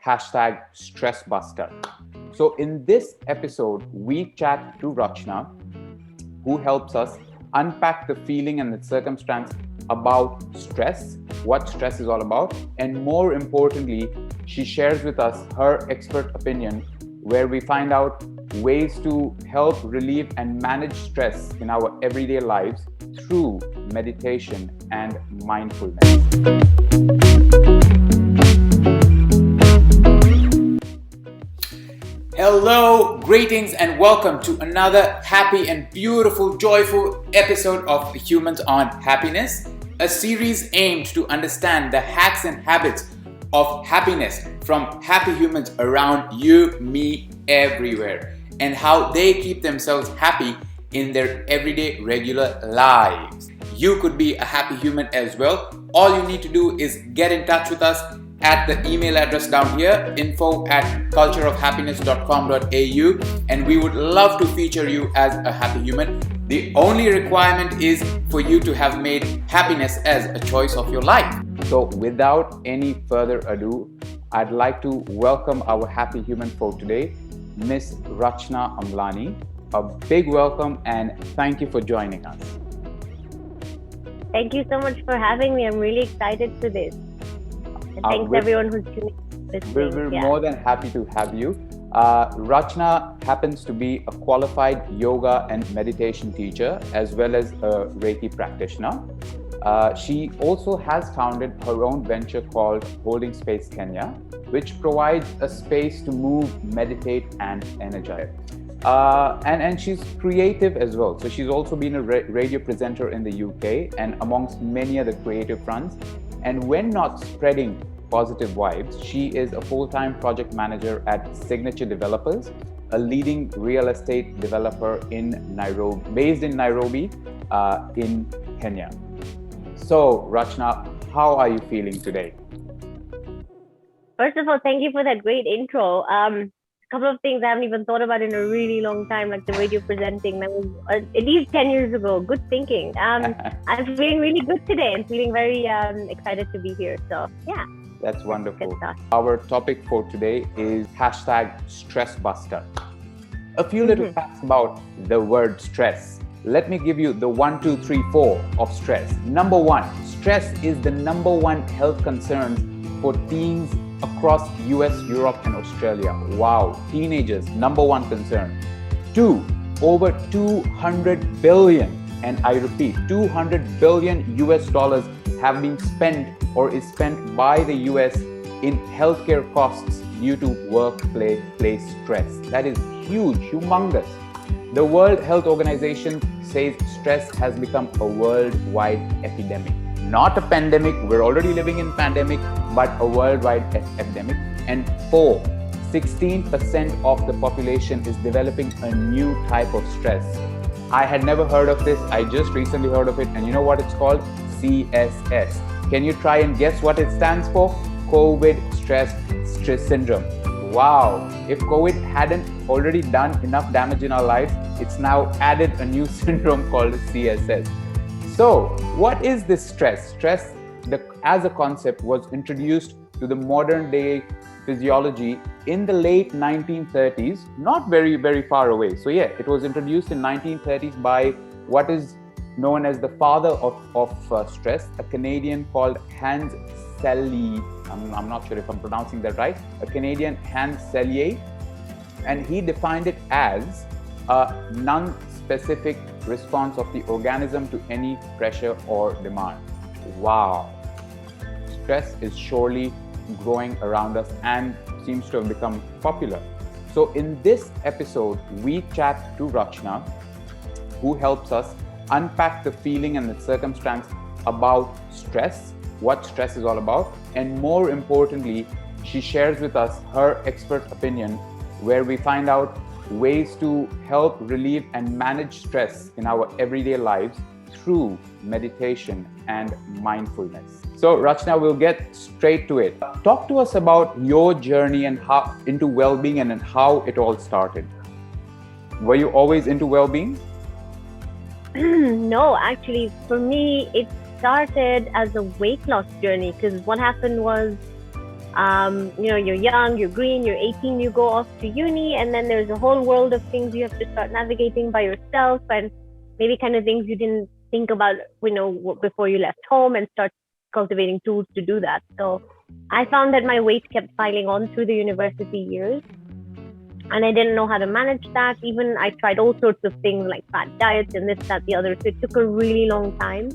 #StressBuster. So in this episode, we chat to Rachana, who helps us unpack the feeling and the circumstance about stress, what stress is all about, and more importantly, she shares with us her expert opinion where we find out ways to help relieve and manage stress in our everyday lives through meditation and mindfulness. Hello, greetings, and welcome to another happy and beautiful, joyful episode of Humans on Happiness, a series aimed to understand the hacks and habits of happiness from happy humans around you, me, everywhere, and how they keep themselves happy in their everyday, regular lives. You could be a happy human as well. All you need to do is get in touch with us at the email address down here, info@cultureofhappiness.com.au, and we would love to feature you as a happy human. The only requirement is for you to have made happiness as a choice of your life. So without any further ado, I'd like to welcome our happy human for today, Miss Rachana Amlani. A big welcome and thank you for joining us. Thank you so much for having me. I'm really excited for this. And thanks everyone who's tuning in. We're more than happy to have you. Rachana happens to be a qualified yoga and meditation teacher as well as a Reiki practitioner. She also has founded her own venture called Holding Space Kenya, which provides a space to move, meditate, and energize. And she's creative as well. So she's also been a radio presenter in the UK and amongst many other creative fronts. And when not spreading positive vibes, she is a full-time project manager at Signature Developers, a leading real estate developer in Nairobi, based in Nairobi, in Kenya. So, Rachana, how are you feeling today? First of all, thank you for that great intro. A couple of things I haven't even thought about in a really long time, like the radio presenting. That was at least 10 years ago. Good thinking. I'm feeling really good today and feeling very excited to be here. So, yeah. That's wonderful. Our topic for today is #StressBuster. A few little facts about the word stress. Let me give you the 1, 2, 3, 4 of stress. Number 1, stress is the number 1 health concern for teens across US, Europe, and Australia. Wow, teenagers, number 1 concern. 2, over 200 billion, and I repeat, 200 billion US dollars have been spent or is spent by the US in healthcare costs due to workplace stress. That is huge, humongous. The World Health Organization says stress has become a worldwide epidemic. Not a pandemic, we're already living in pandemic, but a worldwide epidemic. And 4, 16% of the population is developing a new type of stress. I had never heard of this. I just recently heard of it. And you know what it's called? CSS. Can you try and guess what it stands for? COVID stress syndrome. Wow. If COVID hadn't already done enough damage in our lives, it's now added a new syndrome called CSS. So what is this stress? Stress, as a concept, was introduced to the modern day physiology in the late 1930s, not very, very far away. So yeah, it was introduced in 1930s by what is known as the father of stress, a Canadian called Hans Selye. I'm not sure if I'm pronouncing that right. A Canadian, Hans Selye, and he defined it as a non-specific response of the organism to any pressure or demand. Wow. Stress is surely growing around us and seems to have become popular. So in this episode, we chat to Rachana, who helps us unpack the feeling and the circumstance about stress, what stress is all about, and more importantly, she shares with us her expert opinion where we find out ways to help relieve and manage stress in our everyday lives through meditation and mindfulness. So Rachana, we'll get straight to it. Talk to us about your journey and how into well-being and how it all started. Were you always into well-being? No, actually, for me, it started as a weight loss journey because what happened was You're young, you're green, you're 18, you go off to uni, and then there's a whole world of things you have to start navigating by yourself, and maybe kind of things you didn't think about, before you left home, and start cultivating tools to do that. So I found that my weight kept piling on through the university years, and I didn't know how to manage that. Even I tried all sorts of things like fat diets and this, that, the other. So it took a really long time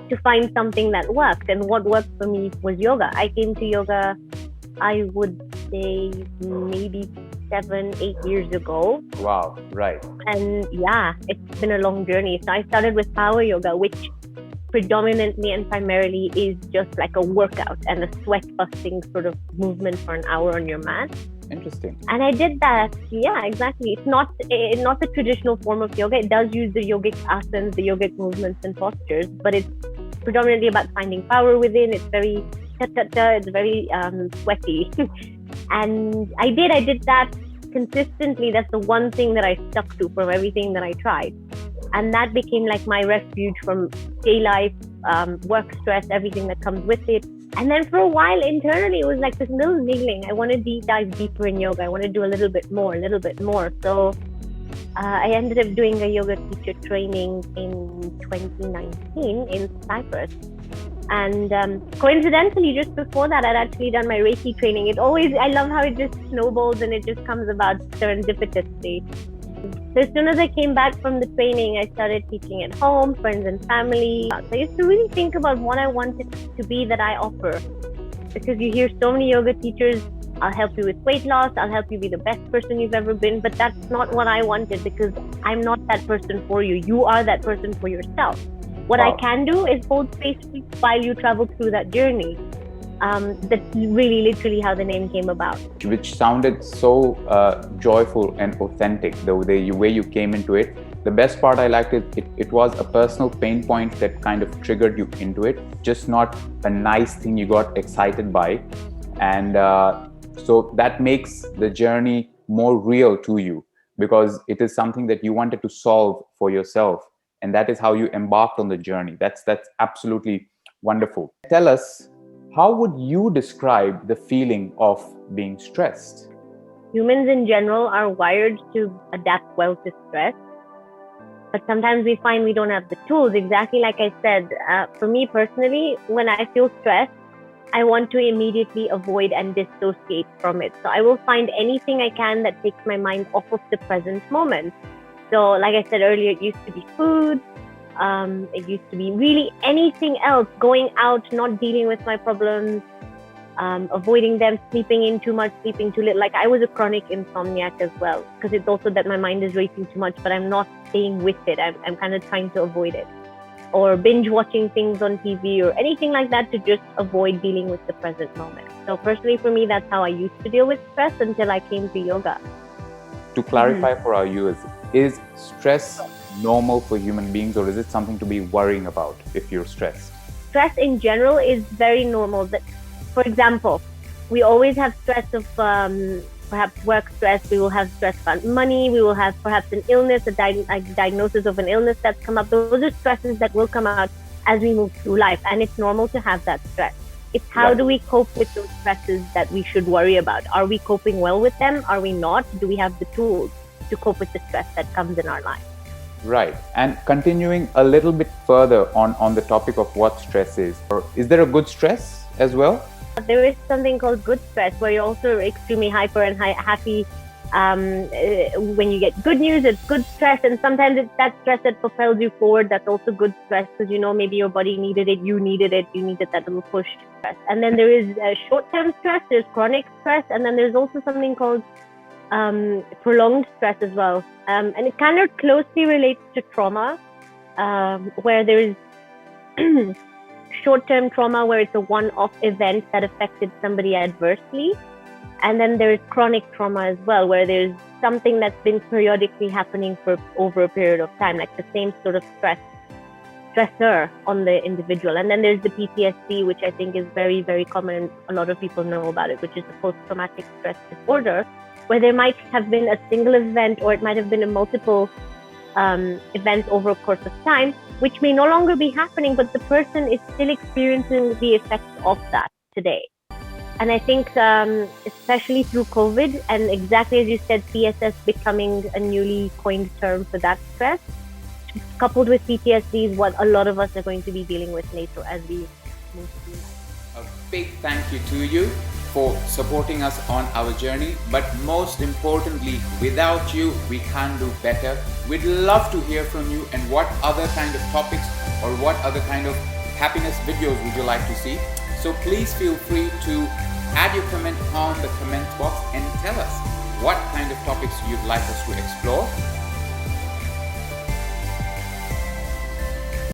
to find something that worked. And what worked for me was yoga. I came to yoga, I would say maybe 7-8 years ago. Wow, right. And yeah, it's been a long journey. So I started with power yoga, which predominantly and primarily is just like a workout and a sweat busting sort of movement for an hour on your mat. Interesting. And I did that. Yeah, exactly. It's not the traditional form of yoga. It does use the yogic asanas, the yogic movements and postures, but it's predominantly about finding power within. It's very it's very sweaty. And I did that consistently. That's the one thing that I stuck to from everything that I tried. And that became like my refuge from day life, work stress, everything that comes with it. And then for a while internally, it was like this little niggling. I want to dive deeper in yoga. I want to do a little bit more. So I ended up doing a yoga teacher training in 2019 in Cyprus. And coincidentally, just before that, I'd actually done my Reiki training. I love how it just snowballs and it just comes about serendipitously. So as soon as I came back from the training, I started teaching at home, friends and family. So I used to really think about what I wanted to be that I offer. Because you hear so many yoga teachers, I'll help you with weight loss, I'll help you be the best person you've ever been. But that's not what I wanted, because I'm not that person for you. You are that person for yourself. What I can do is hold space while you travel through that journey. That's really literally how the name came about. Which sounded so joyful and authentic, the way you came into it. The best part I liked it was a personal pain point that kind of triggered you into it, just not a nice thing you got excited by. And so that makes the journey more real to you, because it is something that you wanted to solve for yourself. And that is how you embarked on the journey. That's absolutely wonderful. Tell us, how would you describe the feeling of being stressed? Humans in general are wired to adapt well to stress. But sometimes we find we don't have the tools. Exactly like I said, for me personally, when I feel stressed, I want to immediately avoid and dissociate from it. So I will find anything I can that takes my mind off of the present moment. So like I said earlier, it used to be food. It used to be really anything else, going out, not dealing with my problems, avoiding them, sleeping in too much, sleeping too little. Like I was a chronic insomniac as well, because it's also that my mind is racing too much, but I'm not staying with it. I'm kind of trying to avoid it. Or binge watching things on TV or anything like that to just avoid dealing with the present moment. So personally for me, that's how I used to deal with stress until I came to yoga. To clarify for our viewers, is stress normal for human beings, or is it something to be worrying about if you're stressed? Stress in general is very normal. That, for example, we always have stress of perhaps work stress. We will have stress about money. We will have perhaps an illness, a diagnosis of an illness that's come up. Those are stresses that will come out as we move through life, and it's normal to have that stress. It's how do we cope with those stresses that we should worry about? Are we coping well with them? Are we not? Do we have the tools to cope with the stress that comes in our life? Right. And continuing a little bit further on the topic of what stress is there a good stress as well? There is something called good stress, where you're also extremely hyper and happy. When you get good news, it's good stress. And sometimes it's that stress that propels you forward. That's also good stress, because maybe your body needed it, you needed that little push stress. And then there is short-term stress, there's chronic stress, and then there's also something called prolonged stress as well. And it kind of closely relates to trauma, where there is short-term trauma, where it's a one-off event that affected somebody adversely. And then there's chronic trauma as well, where there's something that's been periodically happening for over a period of time, like the same sort of stressor on the individual. And then there's the PTSD, which I think is very, very common, and a lot of people know about it, which is the post-traumatic stress disorder, where there might have been a single event, or it might have been a multiple events over a course of time, which may no longer be happening, but the person is still experiencing the effects of that today. And I think, especially through COVID, and exactly as you said, PSS becoming a newly coined term for that stress, coupled with PTSD, is what a lot of us are going to be dealing with later as we move through life. A big thank you to you for supporting us on our journey, but most importantly, without you, we can't do better. We'd love to hear from you, and what other kind of topics or what other kind of happiness videos would you like to see? So please feel free to add your comment on the comment box and tell us what kind of topics you'd like us to explore.